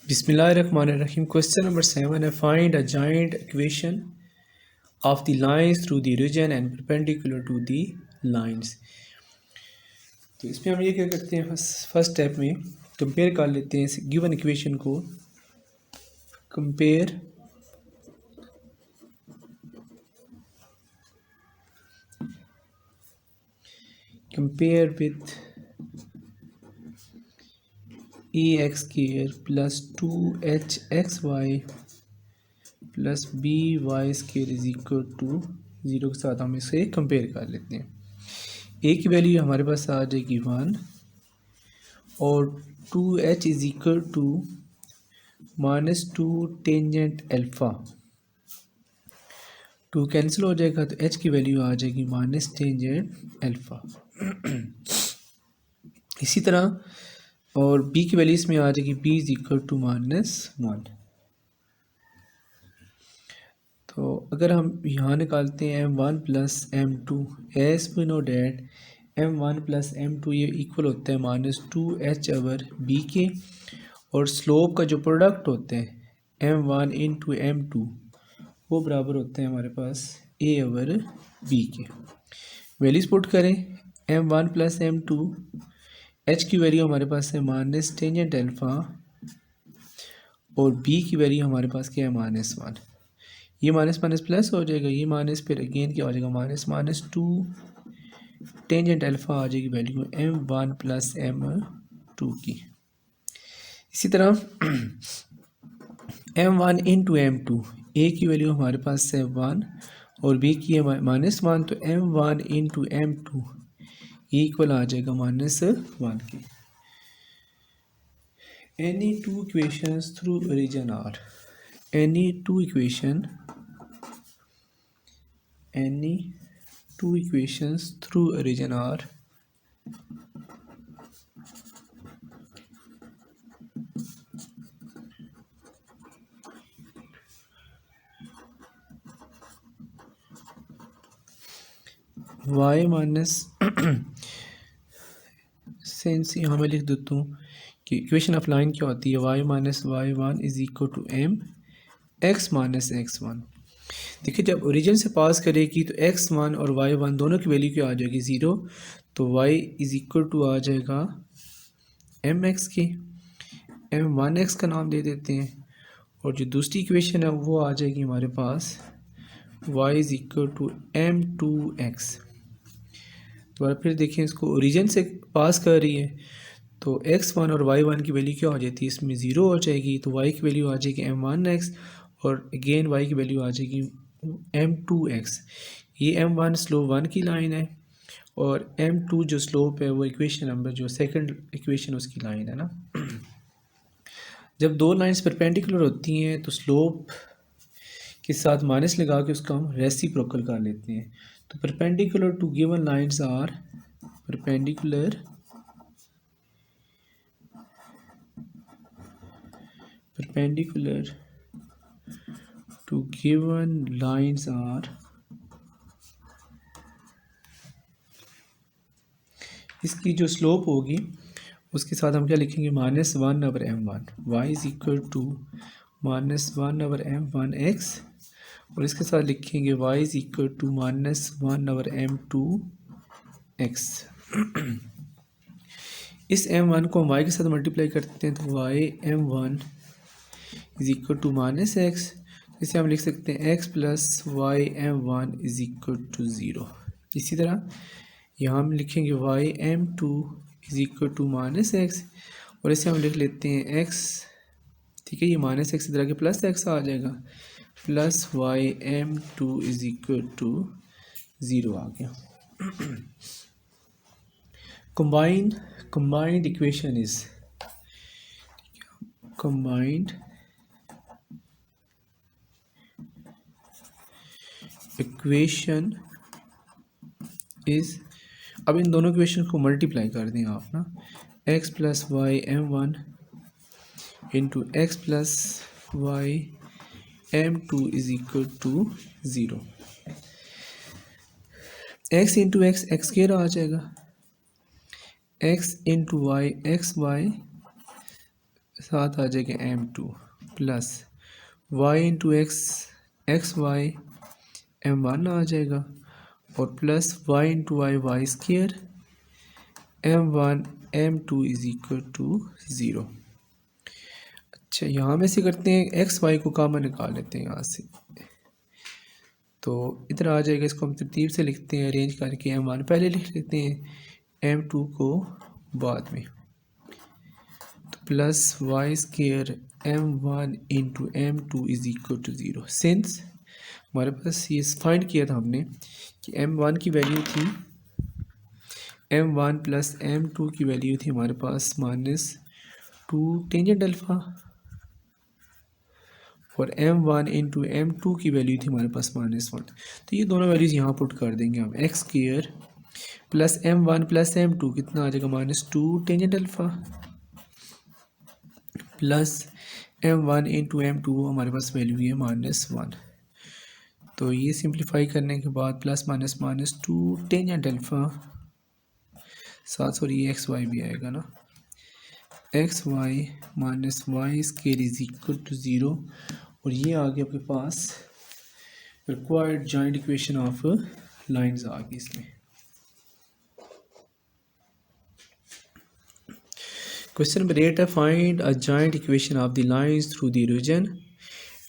Bismillahirrahmanirrahim. Question number 7. Find a joint equation of the lines through the region and perpendicular to the lines. तो इसमें हम ये क्या करते हैं, फर्स्ट स्टेप में कंपेयर कर लेते हैं इस गिवन इक्वेशन को. Compare with ax square plus 2hxy plus b y square is equal to 0 के साथ हम इसे कंपेयर कर लेते हैं. ए की वैल्यू हमारे पास आ जाएगी 1 और 2h is equal to -2 tangent alpha. 2 cancel हो जाएगा तो h की वैल्यू आ जाएगी माइनस टेंजेंट अल्फ़ा. इसी तरह और b की वैल्यू इसमें आ जाएगी b इज इक्वल टू -1. तो अगर हम यहाँ निकालते हैं m1 plus m2 as we know that m1 plus m2 ये इक्वल होता है -2h ओवर b के, और स्लोप का जो प्रोडक्ट होते हैं m1 इंटू m2 वो बराबर होते हैं हमारे पास a ओवर b के. वैल्यूज पुट करें m1 प्लस m2, h की वैल्यू हमारे पास है माइनस टेंजेंट अल्फ़ा और b की वैल्यू हमारे पास क्या है -1. ये माइनस माइनस प्लस हो जाएगा, ये माइनस फिर अगेन क्या हो जाएगा -2 टेंजेंट अल्फ़ा आ जाएगी वैल्यू m1 प्लस m2 की. इसी तरह m1 इंटू m2, a की वैल्यू हमारे पास है 1 और b की है -1, तो m1 इंटू m2 इक्वल आ जाएगा -1 की. Any two equations through region R, any two equations through a region R y minus सेंस यहाँ मैं लिख देता हूँ कि इक्वेशन ऑफ लाइन क्या होती है, y minus y1 is equal to m x minus x1. देखिए जब ओरिजिन से पास करेगी तो x1 और y1 दोनों की वैल्यू क्या आ जाएगी 0, तो y इज इक्वल टू आ जाएगा mx की, m1x का नाम दे देते हैं, और जो दूसरी इक्वेशन है वो आ जाएगी हमारे पास y is equal to m2x. दोबारा फिर देखें, इसको ओरिजिन से पास कर रही है तो x1 और y1 की वैल्यू क्या हो जाती है, इसमें 0 हो जाएगी, तो y की वैल्यू आ जाएगी m1x और अगेन y की वैल्यू आ जाएगी m2x. ये m1 स्लोप 1 की लाइन है और m2 जो स्लोप है वो इक्वेशन नंबर जो सेकंड इक्वेशन उसकी लाइन है ना. जब दो लाइंस परपेंडिकुलर होती हैं तो स्लोप के साथ माइनस लगा के उसका हम रेसिप्रोकल कर लेते हैं. तो perpendicular to given lines are perpendicular to given lines are, इसकी जो स्लोप होगी उसके साथ हम क्या लिखेंगे -1 over m1, y is equal to -1 over m1x, और इसके साथ लिखेंगे y is equal to -1 over m2x. इस m1 को हम y के साथ मल्टीप्लाई करते हैं तो y m1 is equal to -x, इसे हम लिख सकते हैं x plus Y m1 is equal to 0. इसी तरह यहाँ हम लिखेंगे y m2 is equal to -x और इसे हम लिख लेते हैं x, ठीक है, ये -x इधर आके प्लस x आ जाएगा, plus y m2 is equal to 0 आ गया. combined equation is combined equation is, अब इन दोनों इक्वेशन को मल्टीप्लाई कर दें आप ना, x plus Y m1 into x plus Y m2 is equal to 0. x into x x square आ जाएगा, x into Y x Y साथ आ जाएगा m2 plus y into x Y m1 आ जाएगा और plus y into y square m1 m2 is equal to 0। अच्छा यहाँ में से करते हैं एक्स वाई को कॉमन निकाल लेते हैं यहाँ से, तो इधर आ जाएगा। इसको हम तरतीब से लिखते हैं, अरेंज करके m1 पहले लिख लेते हैं m2 को बाद में, तो plus Y square m1 into m2 is equal to 0। Since हमारे पास ये फाइंड किया था हमने कि m1 की वैल्यू थी m1 प्लस m2 की वैल्यू थी हमारे पास -2 टेंजेंट अल्फ़ा और m1 इंटू m2 की वैल्यू थी हमारे पास -1। तो ये दोनों वैल्यूज़ यहाँ पुट कर देंगे हम। X square plus m1 plus m2 कितना आ जाएगा -2 tangent alpha plus m1 into m2 हमारे पास वैल्यू है -1। तो ये सिंप्लीफाई करने के बाद प्लस -2 टेंजेंट अल्फ़ा साथ सॉरी एक्स वाई भी आएगा ना, x y minus y square is equal to 0 और ये आ गया आपके पास required joint equation of lines आ गई इसमें। क्वेश्चन नंबर 8 है find a joint equation of the lines through the origin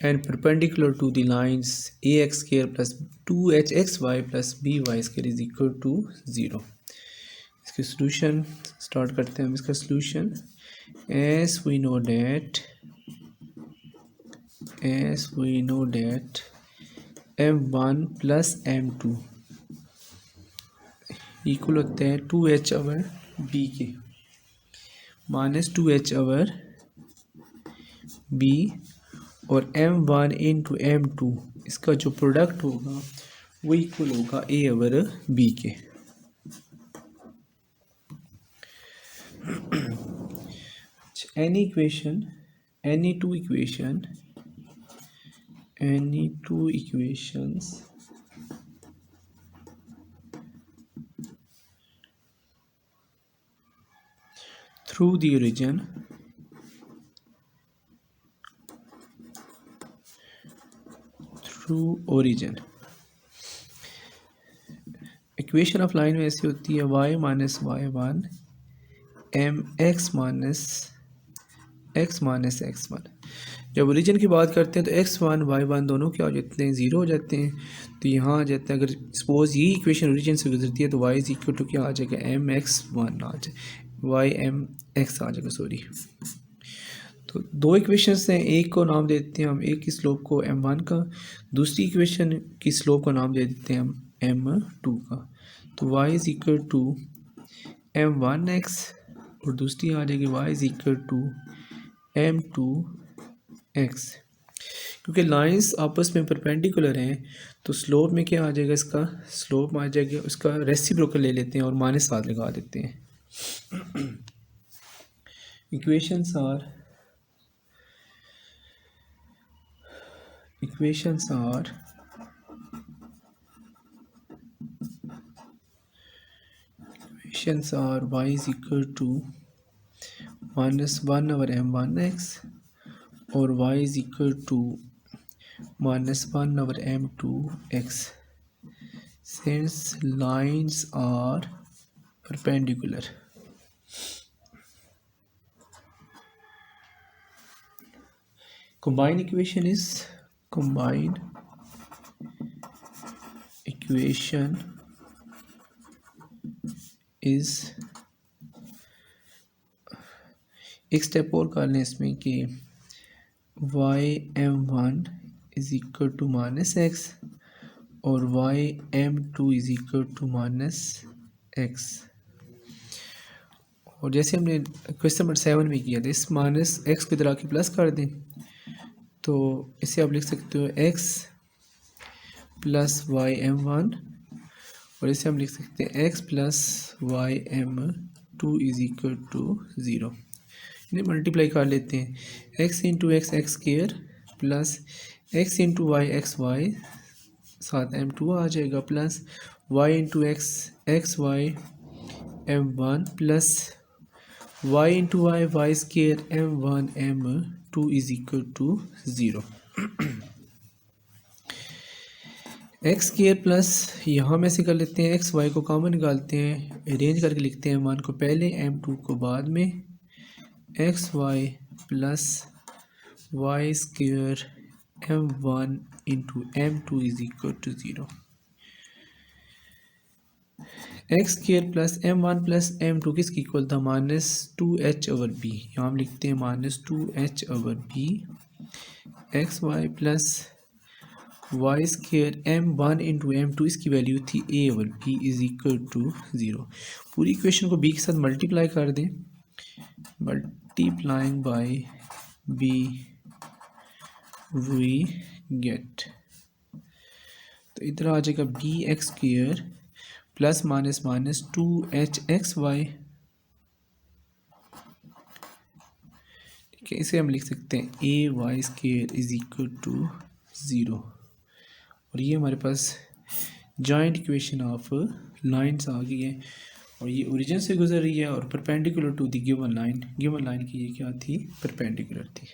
and perpendicular to the lines a x square plus 2h x Y plus b y square is equal to 0। इसके solution start करते हैं हम। इसका solution as we know that m1 plus m2 equal होते हैं 2h over b के -2h over b और m1 into m2 इसका जो प्रोडक्ट होगा वो इक्वल होगा a ओवर b के। any two equations through the origin equation of line में ऐसी होती है y minus y1 m x minus x1। जब ओरिजिन की बात करते हैं तो x1 y1 दोनों क्या हो जाते हैं, 0 हो जाते हैं। तो यहाँ आ जाता है, अगर सपोज ये इक्वेशन ओरिजिन से गुजरती है तो y इज इक्वल टू क्या आ जाएगा mx1 आ जाए y mx आ जाएगा सॉरी। तो दो इक्वेशंस हैं, एक को नाम दे देते हैं हम, एक की स्लोप को m1 का, दूसरी इक्वेशन की स्लोप को नाम दे देते हैं हम m2 का। तो y is equal to m1x और दूसरी आ जाएगी y is equal to m2x। क्योंकि लाइंस आपस में परपेंडिकुलर हैं तो स्लोप में क्या आ जाएगा, इसका स्लोप आ जाएगा, उसका रेसिप्रोकल ले लेते हैं और -7 लगा देते हैं। Equations are y is equal to -1 over m1x और y is equal to -1 over m2x since lines are perpendicular। combined equation is एक स्टेप और कर लें इसमें कि y m1 is equal to -x और y m2 is equal to -x। और जैसे हमने क्वेश्चन नंबर 7 में किया था, इस -x को इधर आके प्लस कर दें तो इसे आप लिख सकते हो x प्लस वाई m1 और इसे हम लिख सकते हैं x plus Y m2 is equal to 0। इन्हें मल्टीप्लाई कर लेते हैं, x into x x square plus x into Y x Y साथ m2 आ जाएगा plus y into x X Y m1 plus Y into Y Y square m1 m2 is equal to 0। X square plus यहाँ में से कर लेते हैं, x Y को कॉमन निकालते हैं, अरेंज करके लिखते हैं m1 को पहले m2 को बाद में, X Y plus Y square m1 into m2 is equal to 0। X square plus m1 plus m2 किसकी इक्वल था, -2h/b। यहाँ हम लिखते हैं -2h/b। X Y plus Y square m1 into m2 इसकी वैल्यू थी a/b इज इक्वल टू 0। पूरी equation को b के साथ मल्टीप्लाई कर दें, multiplying by b we get, तो इधर आ जाएगा b x square plus minus minus 2h(x)y, ठीक है। इसे हम लिख सकते हैं a y square is equal to 0। और ये हमारे पास जॉइंट इक्वेशन ऑफ लाइंस आ गई है, और ये ओरिजिन से गुजर रही है और perpendicular to the given line की ये क्या थी, परपेंडिकुलर थी।